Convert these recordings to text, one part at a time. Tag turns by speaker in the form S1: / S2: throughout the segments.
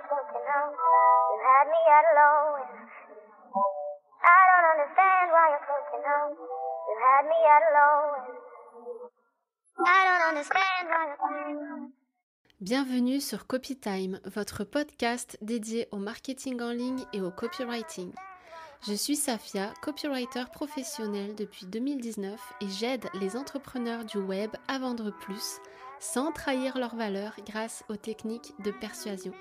S1: you're thinking of. You had me at a low end. I don't understand why you're thinking of. You had me at a low end. I don't understand why you're thinking of.
S2: Bienvenue sur Copytime, votre podcast dédié au marketing en ligne et au copywriting. Je suis Safia, copywriter professionnelle depuis 2019 et j'aide les entrepreneurs du web à vendre plus sans trahir leurs valeurs grâce aux techniques de persuasion.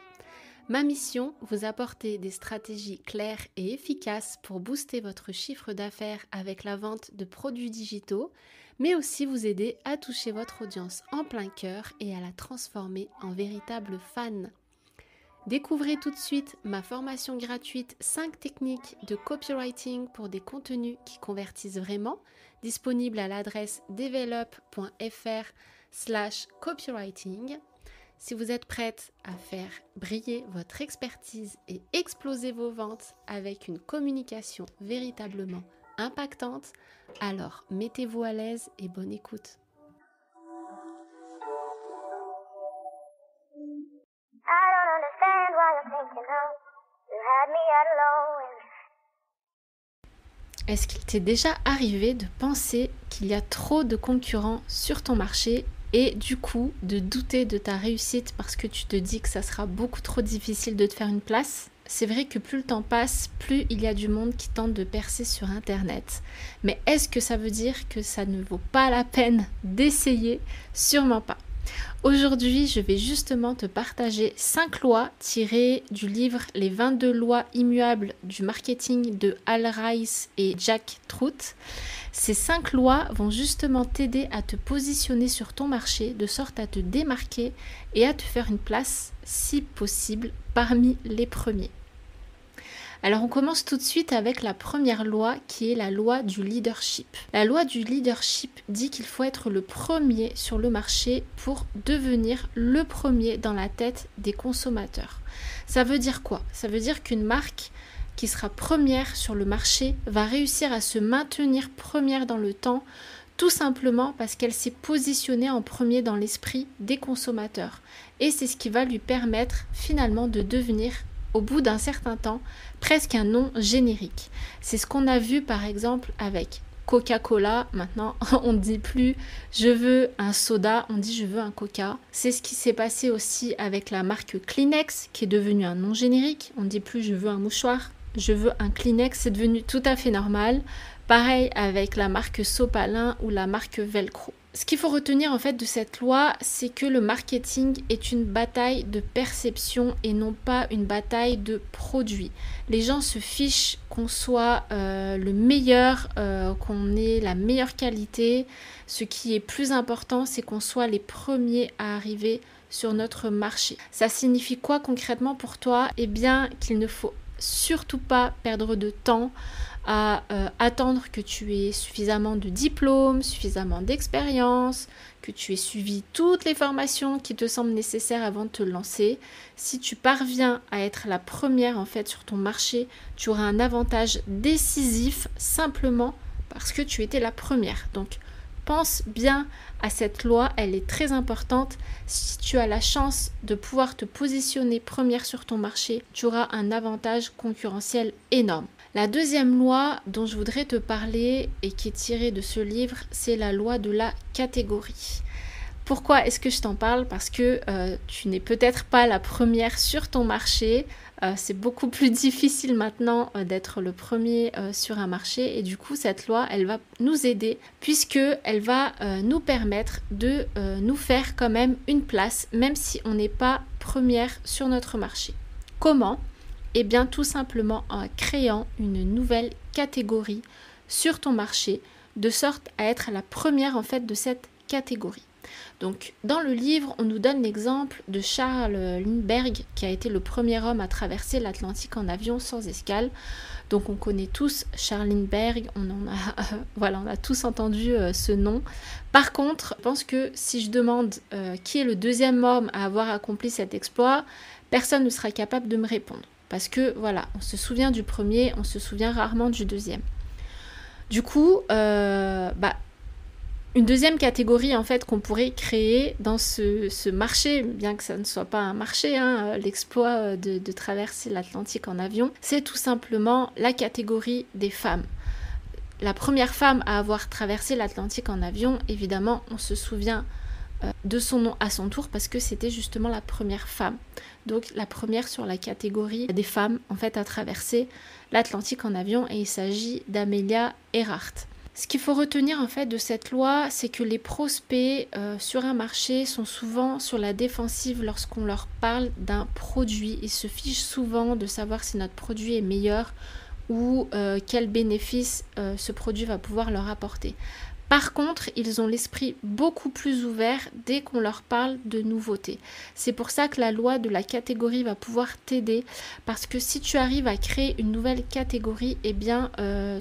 S2: Ma mission, vous apporter des stratégies claires et efficaces pour booster votre chiffre d'affaires avec la vente de produits digitaux, mais aussi vous aider à toucher votre audience en plein cœur et à la transformer en véritable fan. Découvrez tout de suite ma formation gratuite 5 techniques de copywriting pour des contenus qui convertissent vraiment, disponible à l'adresse develop.fr/copywriting. Si vous êtes prête à faire briller votre expertise et exploser vos ventes avec une communication véritablement impactante, alors mettez-vous à l'aise et bonne écoute. Est-ce qu'il t'est déjà arrivé de penser qu'il y a trop de concurrents sur ton marché et du coup de douter de ta réussite parce que tu te dis que ça sera beaucoup trop difficile de te faire une place ? C'est vrai que plus le temps passe, plus il y a du monde qui tente de percer sur Internet. Mais est-ce que ça veut dire que ça ne vaut pas la peine d'essayer ? Sûrement pas. Aujourd'hui, je vais justement te partager 5 lois tirées du livre Les 22 lois immuables du marketing de Hal Rice et Jack Trout. Ces 5 lois vont justement t'aider à te positionner sur ton marché de sorte à te démarquer et à te faire une place, si possible, parmi les premiers. Alors on commence tout de suite avec la première loi qui est la loi du leadership. La loi du leadership dit qu'il faut être le premier sur le marché pour devenir le premier dans la tête des consommateurs. Ça veut dire quoi ? Ça veut dire qu'une marque qui sera première sur le marché va réussir à se maintenir première dans le temps, tout simplement parce qu'elle s'est positionnée en premier dans l'esprit des consommateurs. Et c'est ce qui va lui permettre finalement de devenir, au bout d'un certain temps, presque un nom générique. C'est ce qu'on a vu par exemple avec Coca-Cola. Maintenant, on ne dit plus « je veux un soda », on dit « je veux un Coca ». C'est ce qui s'est passé aussi avec la marque Kleenex, qui est devenue un nom générique. On ne dit plus « je veux un mouchoir », je veux un Kleenex, c'est devenu tout à fait normal. Pareil avec la marque Sopalin ou la marque Velcro. Ce qu'il faut retenir en fait de cette loi, c'est que le marketing est une bataille de perception et non pas une bataille de produit. Les gens se fichent qu'on soit le meilleur, qu'on ait la meilleure qualité. Ce qui est plus important, c'est qu'on soit les premiers à arriver sur notre marché. Ça signifie quoi concrètement pour toi ? Eh bien qu'il ne faut surtout pas perdre de temps à attendre que tu aies suffisamment de diplômes, suffisamment d'expérience, que tu aies suivi toutes les formations qui te semblent nécessaires avant de te lancer. Si tu parviens à être la première en fait sur ton marché, tu auras un avantage décisif simplement parce que tu étais la première. Donc pense bien à cette loi, elle est très importante. Si tu as la chance de pouvoir te positionner première sur ton marché, tu auras un avantage concurrentiel énorme. La deuxième loi dont je voudrais te parler et qui est tirée de ce livre, c'est la loi de la catégorie. Pourquoi est-ce que je t'en parle ? Parce que tu n'es peut-être pas la première sur ton marché. C'est beaucoup plus difficile maintenant d'être le premier sur un marché. Et du coup, cette loi, elle va nous aider puisqu'elle va nous permettre de nous faire quand même une place, même si on n'est pas première sur notre marché. Comment ? Eh bien, tout simplement en créant une nouvelle catégorie sur ton marché, de sorte à être la première en fait de cette catégorie. Donc, dans le livre, on nous donne l'exemple de Charles Lindbergh, qui a été le premier homme à traverser l'Atlantique en avion sans escale. Donc, on connaît tous Charles Lindbergh, on a tous entendu ce nom. Par contre, je pense que si je demande qui est le deuxième homme à avoir accompli cet exploit, personne ne sera capable de me répondre. Parce que voilà, on se souvient du premier, on se souvient rarement du deuxième. Du coup, Une deuxième catégorie en fait qu'on pourrait créer dans ce marché, bien que ça ne soit pas un marché, l'exploit de traverser l'Atlantique en avion, c'est tout simplement la catégorie des femmes. La première femme à avoir traversé l'Atlantique en avion, évidemment, on se souvient de son nom à son tour parce que c'était justement la première femme. Donc la première sur la catégorie des femmes en fait à traverser l'Atlantique en avion, et il s'agit d'Amelia Earhart. Ce qu'il faut retenir en fait de cette loi, c'est que les prospects sur un marché sont souvent sur la défensive lorsqu'on leur parle d'un produit. Ils se fichent souvent de savoir si notre produit est meilleur ou quel bénéfice ce produit va pouvoir leur apporter. Par contre, ils ont l'esprit beaucoup plus ouvert dès qu'on leur parle de nouveautés. C'est pour ça que la loi de la catégorie va pouvoir t'aider, parce que si tu arrives à créer une nouvelle catégorie, eh bien,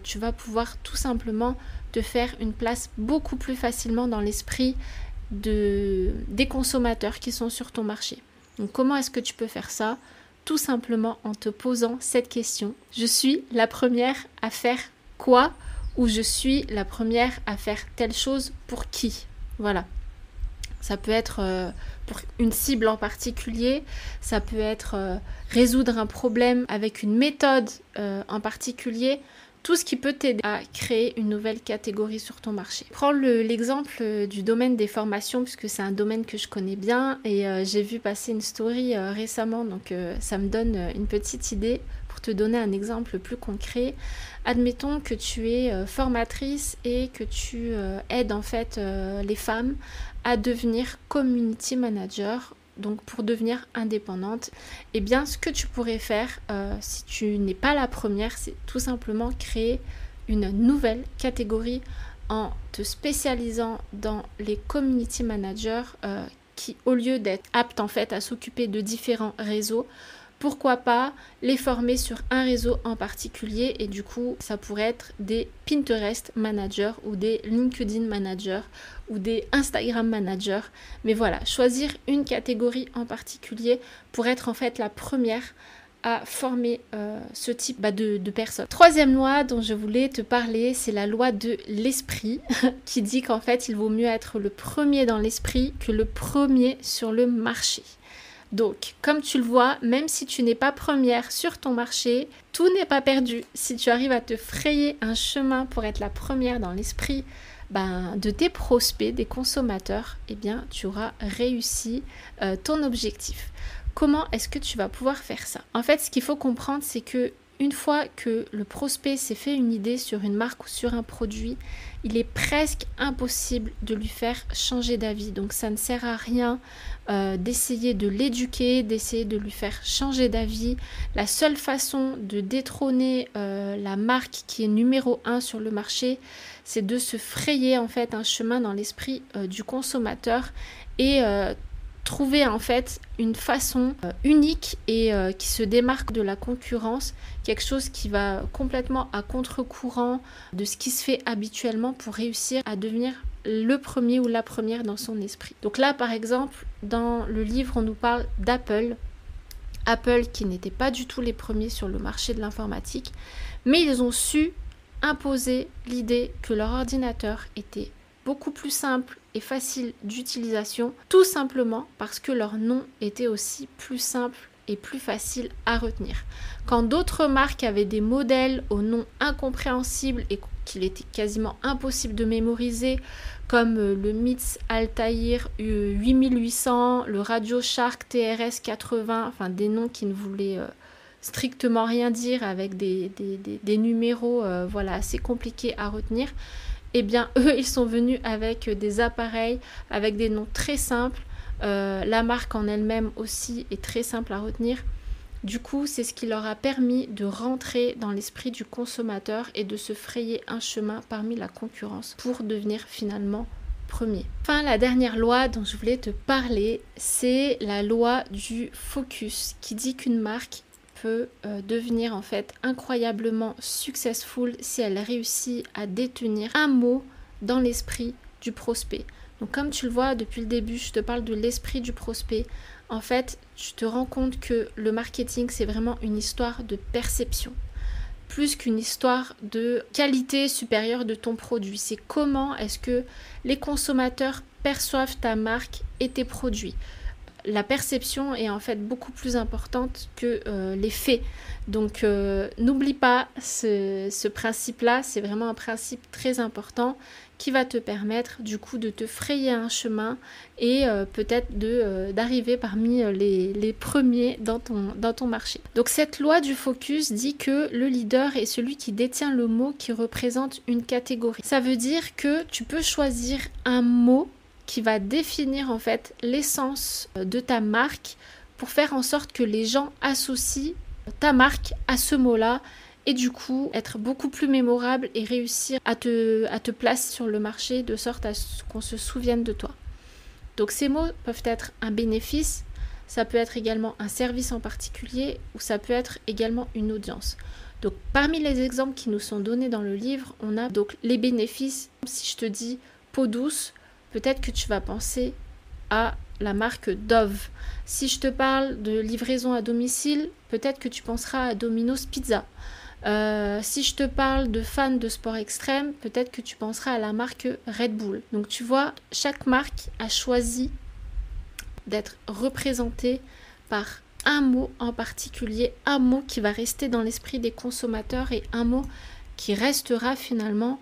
S2: tu vas pouvoir tout simplement te faire une place beaucoup plus facilement dans l'esprit des consommateurs qui sont sur ton marché. Donc, comment est-ce que tu peux faire ça ? Tout simplement en te posant cette question. Je suis la première à faire quoi ? Ou je suis la première à faire telle chose pour qui ? Voilà. Ça peut être pour une cible en particulier, ça peut être résoudre un problème avec une méthode en particulier, tout ce qui peut t'aider à créer une nouvelle catégorie sur ton marché. Prends l'exemple du domaine des formations, puisque c'est un domaine que je connais bien, et j'ai vu passer une story récemment, donc ça me donne une petite idée. Pour te donner un exemple plus concret, admettons que tu es formatrice et que tu aides en fait les femmes à devenir community manager, donc pour devenir indépendante. Eh bien, ce que tu pourrais faire si tu n'es pas la première, c'est tout simplement créer une nouvelle catégorie en te spécialisant dans les community managers qui, au lieu d'être aptes en fait à s'occuper de différents réseaux, pourquoi pas les former sur un réseau en particulier, et du coup ça pourrait être des Pinterest managers ou des LinkedIn managers ou des Instagram managers. Mais voilà, choisir une catégorie en particulier pour être en fait la première à former ce type de personnes. Troisième loi dont je voulais te parler, c'est la loi de l'esprit qui dit qu'en fait il vaut mieux être le premier dans l'esprit que le premier sur le marché. Donc, comme tu le vois, même si tu n'es pas première sur ton marché, tout n'est pas perdu. Si tu arrives à te frayer un chemin pour être la première dans l'esprit de tes prospects, des consommateurs, eh bien, tu auras réussi ton objectif. Comment est-ce que tu vas pouvoir faire ça ? En fait, ce qu'il faut comprendre, c'est que une fois que le prospect s'est fait une idée sur une marque ou sur un produit, il est presque impossible de lui faire changer d'avis. Donc ça ne sert à rien d'essayer de l'éduquer, d'essayer de lui faire changer d'avis. La seule façon de détrôner la marque qui est numéro 1 sur le marché, c'est de se frayer en fait un chemin dans l'esprit du consommateur et trouver en fait une façon unique et qui se démarque de la concurrence, quelque chose qui va complètement à contre-courant de ce qui se fait habituellement pour réussir à devenir le premier ou la première dans son esprit. Donc là par exemple dans le livre on nous parle d'Apple qui n'était pas du tout les premiers sur le marché de l'informatique, mais ils ont su imposer l'idée que leur ordinateur était beaucoup plus simple et facile d'utilisation, tout simplement parce que leur nom était aussi plus simple et plus facile à retenir. Quand d'autres marques avaient des modèles au nom incompréhensible et qu'il était quasiment impossible de mémoriser, comme le MITS Altair 8800, le RadioShark TRS 80, enfin des noms qui ne voulaient strictement rien dire avec des numéros assez compliqués à retenir. Eh bien, eux, ils sont venus avec des appareils, avec des noms très simples. La marque en elle-même aussi est très simple à retenir. Du coup, c'est ce qui leur a permis de rentrer dans l'esprit du consommateur et de se frayer un chemin parmi la concurrence pour devenir finalement premier. Enfin, la dernière loi dont je voulais te parler, c'est la loi du focus, qui dit qu'une marque peut devenir en fait incroyablement successful si elle réussit à détenir un mot dans l'esprit du prospect. Donc comme tu le vois depuis le début, je te parle de l'esprit du prospect. En fait, tu te rends compte que le marketing, c'est vraiment une histoire de perception. plus qu'une histoire de qualité supérieure de ton produit. C'est comment est-ce que les consommateurs perçoivent ta marque et tes produits. La perception est en fait beaucoup plus importante que les faits. Donc n'oublie pas ce principe-là, c'est vraiment un principe très important qui va te permettre du coup de te frayer un chemin et peut-être d'arriver parmi les premiers dans ton marché. Donc cette loi du focus dit que le leader est celui qui détient le mot qui représente une catégorie. Ça veut dire que tu peux choisir un mot qui va définir en fait l'essence de ta marque pour faire en sorte que les gens associent ta marque à ce mot-là et du coup être beaucoup plus mémorable et réussir à te placer sur le marché de sorte à ce qu'on se souvienne de toi. Donc ces mots peuvent être un bénéfice, ça peut être également un service en particulier ou ça peut être également une audience. Donc parmi les exemples qui nous sont donnés dans le livre, on a donc les bénéfices. Si je te dis peau douce, peut-être que tu vas penser à la marque Dove. Si je te parle de livraison à domicile, peut-être que tu penseras à Domino's Pizza. Si je te parle de fans de sport extrême, peut-être que tu penseras à la marque Red Bull. Donc tu vois, chaque marque a choisi d'être représentée par un mot en particulier, un mot qui va rester dans l'esprit des consommateurs et un mot qui restera finalement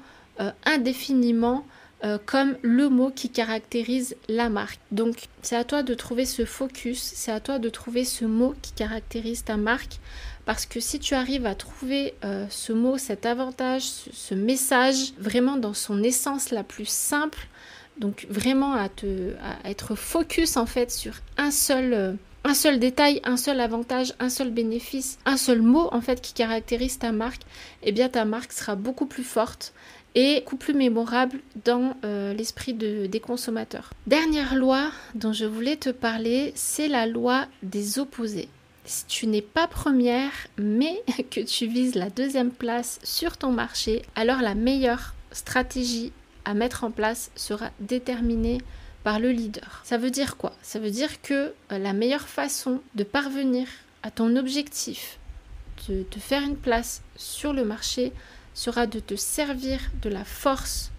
S2: indéfiniment comme le mot qui caractérise la marque. Donc c'est à toi de trouver ce focus, c'est à toi de trouver ce mot qui caractérise ta marque, parce que si tu arrives à trouver ce mot, cet avantage, ce message vraiment dans son essence la plus simple, donc vraiment à être focus en fait sur un seul détail, un seul avantage, un seul bénéfice, un seul mot en fait qui caractérise ta marque, eh bien ta marque sera beaucoup plus forte et beaucoup plus mémorable dans l'esprit des consommateurs. Dernière loi dont je voulais te parler, c'est la loi des opposés. Si tu n'es pas première, mais que tu vises la deuxième place sur ton marché, alors la meilleure stratégie à mettre en place sera déterminée par le leader. Ça veut dire quoi? Ça veut dire que la meilleure façon de parvenir à ton objectif, de te faire une place sur le marché, sera de te servir de la force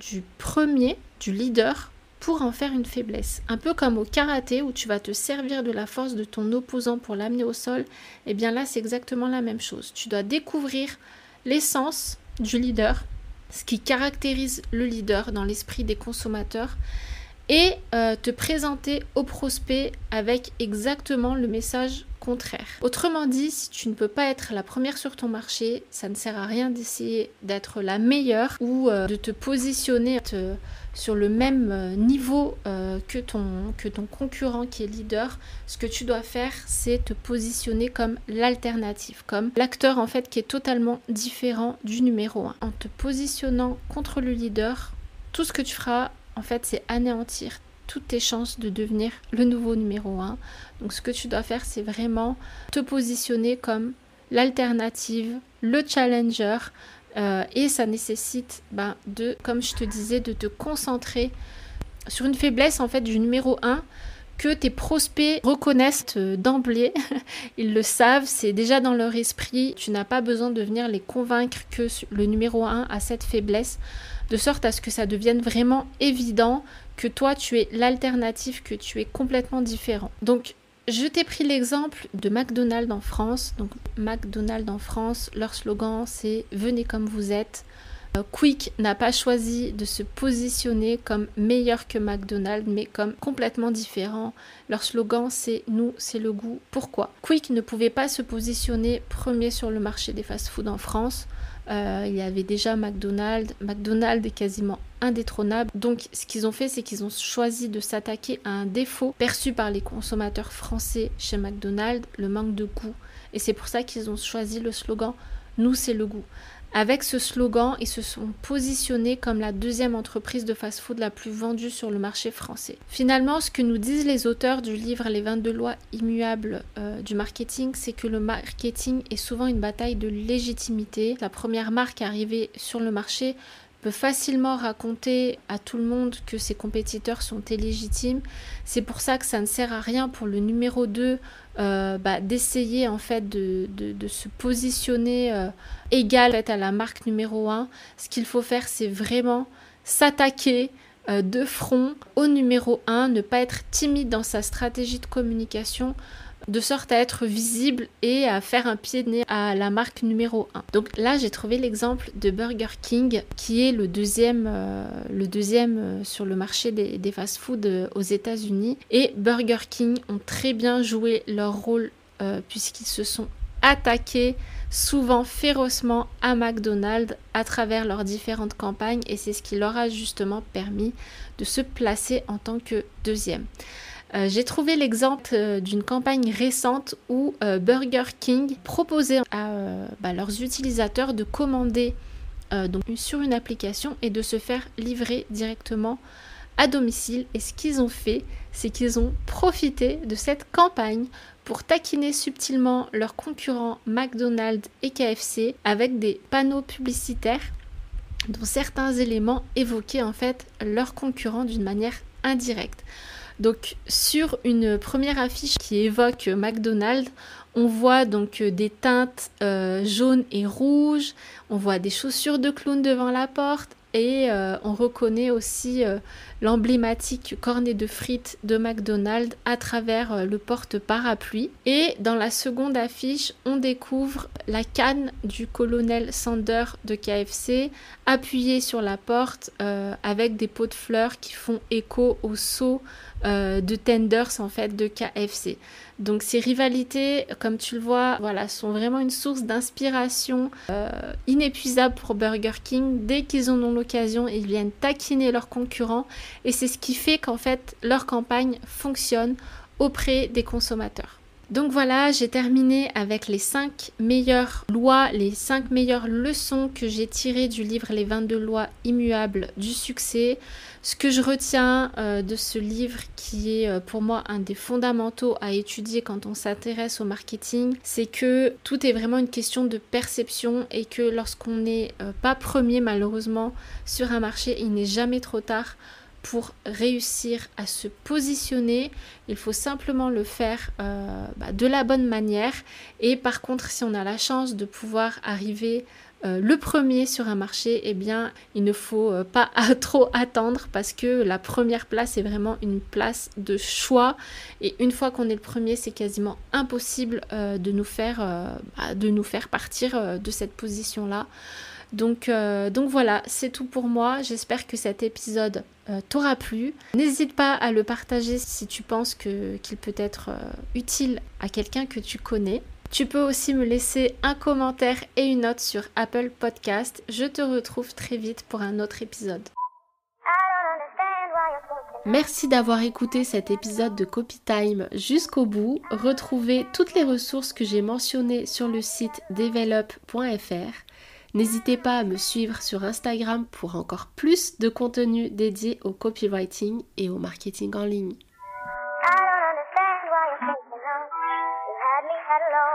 S2: du premier, du leader, pour en faire une faiblesse. Un peu comme au karaté où tu vas te servir de la force de ton opposant pour l'amener au sol, et bien là c'est exactement la même chose. Tu dois découvrir l'essence du leader, ce qui caractérise le leader dans l'esprit des consommateurs, et te présenter au prospect avec exactement le message contraire. Autrement dit, si tu ne peux pas être la première sur ton marché, ça ne sert à rien d'essayer d'être la meilleure ou de te positionner sur le même niveau que ton concurrent qui est leader. Ce que tu dois faire, c'est te positionner comme l'alternative, comme l'acteur en fait qui est totalement différent du numéro 1. En te positionnant contre le leader, tout ce que tu feras en fait, c'est anéantir toutes tes chances de devenir le nouveau numéro 1. Donc, ce que tu dois faire, c'est vraiment te positionner comme l'alternative, le challenger. Et ça nécessite, comme je te disais, de te concentrer sur une faiblesse en fait du numéro 1 que tes prospects reconnaissent d'emblée. Ils le savent, c'est déjà dans leur esprit. Tu n'as pas besoin de venir les convaincre que le numéro 1 a cette faiblesse, de sorte à ce que ça devienne vraiment évident que toi, tu es l'alternative, que tu es complètement différent. Donc, je t'ai pris l'exemple de McDonald's en France. Donc, McDonald's en France, leur slogan, c'est « Venez comme vous êtes ». Quick n'a pas choisi de se positionner comme meilleur que McDonald's, mais comme complètement différent. Leur slogan, c'est « Nous, c'est le goût ». Pourquoi? Quick ne pouvait pas se positionner premier sur le marché des fast-food en France. Il y avait déjà McDonald's. McDonald's est quasiment indétrônable. Donc, ce qu'ils ont fait, c'est qu'ils ont choisi de s'attaquer à un défaut perçu par les consommateurs français chez McDonald's, le manque de goût. Et c'est pour ça qu'ils ont choisi le slogan « Nous, c'est le goût ». Avec ce slogan, ils se sont positionnés comme la deuxième entreprise de fast-food la plus vendue sur le marché français. Finalement, ce que nous disent les auteurs du livre Les 22 lois immuables du marketing, c'est que le marketing est souvent une bataille de légitimité. La première marque arrivée sur le marché peut facilement raconter à tout le monde que ses compétiteurs sont illégitimes. C'est pour ça que ça ne sert à rien pour le numéro 2 d'essayer en fait de se positionner égal en fait, à la marque numéro 1. Ce qu'il faut faire, c'est vraiment s'attaquer de front au numéro 1, ne pas être timide dans sa stratégie de communication, de sorte à être visible et à faire un pied de nez à la marque numéro 1. Donc là, j'ai trouvé l'exemple de Burger King, qui est le deuxième sur le marché des fast-food aux États-Unis. Et Burger King ont très bien joué leur rôle puisqu'ils se sont attaqués souvent férocement à McDonald's à travers leurs différentes campagnes, et c'est ce qui leur a justement permis de se placer en tant que deuxième. J'ai trouvé l'exemple d'une campagne récente où Burger King proposait à leurs utilisateurs de commander donc sur une application et de se faire livrer directement à domicile. Et ce qu'ils ont fait, c'est qu'ils ont profité de cette campagne pour taquiner subtilement leurs concurrents McDonald's et KFC avec des panneaux publicitaires dont certains éléments évoquaient en fait leurs concurrents d'une manière indirecte. Donc sur une première affiche qui évoque McDonald's, on voit donc des teintes jaunes et rouges, on voit des chaussures de clown devant la porte et on reconnaît aussi l'emblématique cornet de frites de McDonald's à travers le porte-parapluie. Et dans la seconde affiche, on découvre la canne du colonel Sanders de KFC appuyée sur la porte avec des pots de fleurs qui font écho au seau de tenders en fait de KFC. Donc ces rivalités, comme tu le vois, voilà, sont vraiment une source d'inspiration inépuisable pour Burger King. Dès qu'ils en ont l'occasion, ils viennent taquiner leurs concurrents et c'est ce qui fait qu'en fait leur campagne fonctionne auprès des consommateurs. Donc voilà, j'ai terminé avec les 5 meilleures lois, les 5 meilleures leçons que j'ai tirées du livre Les 22 lois immuables du succès. Ce que je retiens de ce livre, qui est pour moi un des fondamentaux à étudier quand on s'intéresse au marketing, c'est que tout est vraiment une question de perception et que lorsqu'on n'est pas premier malheureusement sur un marché, il n'est jamais trop tard pour réussir à se positionner. Il faut simplement le faire de la bonne manière. Et par contre, si on a la chance de pouvoir arriver le premier sur un marché, eh bien, il ne faut pas trop attendre parce que la première place est vraiment une place de choix. Et une fois qu'on est le premier, c'est quasiment impossible de nous faire partir de cette position-là. Donc voilà, c'est tout pour moi. J'espère que cet épisode t'aura plu. N'hésite pas à le partager si tu penses qu'il peut être utile à quelqu'un que tu connais. Tu peux aussi me laisser un commentaire et une note sur Apple Podcast. Je te retrouve très vite pour un autre épisode. Merci d'avoir écouté cet épisode de Copy Time jusqu'au bout. Retrouvez toutes les ressources que j'ai mentionnées sur le site develop.fr. N'hésitez pas à me suivre sur Instagram pour encore plus de contenu dédié au copywriting et au marketing en ligne.
S1: I don't understand why you're thinking of. You had me at hello.